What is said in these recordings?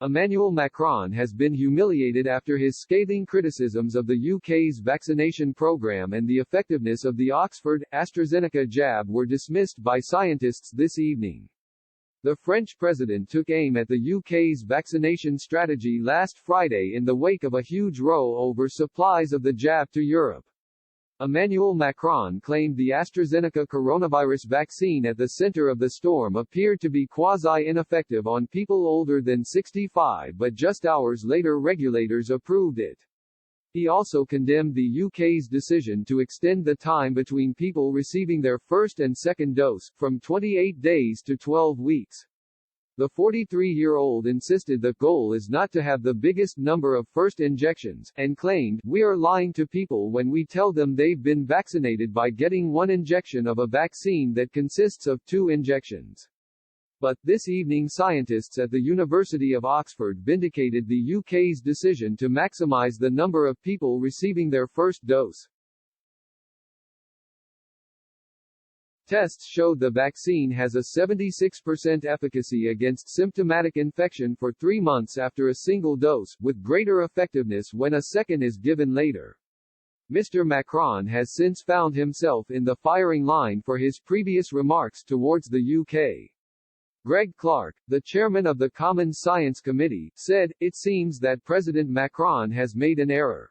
Emmanuel Macron has been humiliated after his scathing criticisms of the UK's vaccination programme and the effectiveness of the Oxford-AstraZeneca jab were dismissed by scientists this evening. The French president took aim at the UK's vaccination strategy last Friday in the wake of a huge row over supplies of the jab to Europe. Emmanuel Macron claimed the AstraZeneca coronavirus vaccine at the center of the storm appeared to be quasi-ineffective on people older than 65, but just hours later regulators approved it. He also condemned the UK's decision to extend the time between people receiving their first and second dose, from 28 days to 12 weeks. The 43-year-old insisted the goal is not to have the biggest number of first injections, and claimed, "We are lying to people when we tell them they've been vaccinated by getting one injection of a vaccine that consists of 2 injections." But, this evening scientists at the University of Oxford vindicated the UK's decision to maximise the number of people receiving their first dose. Tests showed the vaccine has a 76% efficacy against symptomatic infection for 3 months after a single dose, with greater effectiveness when a second is given later. Mr. Macron has since found himself in the firing line for his previous remarks towards the UK. Greg Clark, the chairman of the Commons Science Committee, said, "It seems that President Macron has made an error.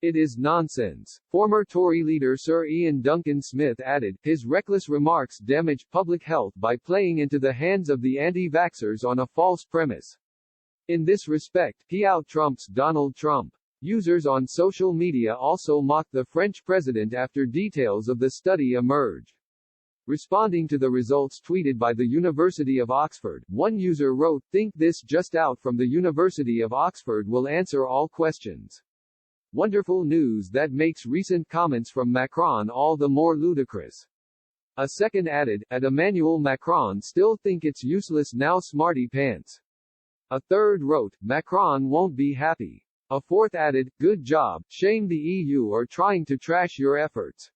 It is nonsense." Former Tory leader Sir Ian Duncan Smith added, "His reckless remarks damage public health by playing into the hands of the anti-vaxxers on a false premise. In this respect, he out-Trumps Donald Trump." Users on social media also mocked the French president after details of the study emerged. Responding to the results tweeted by the University of Oxford, one user wrote, "Think this just out from the University of Oxford will answer all questions. Wonderful news that makes recent comments from Macron all the more ludicrous." A second added, "At Emmanuel Macron still think it's useless now smarty pants." A third wrote, "Macron won't be happy." A fourth added, "Good job, shame the EU are trying to trash your efforts."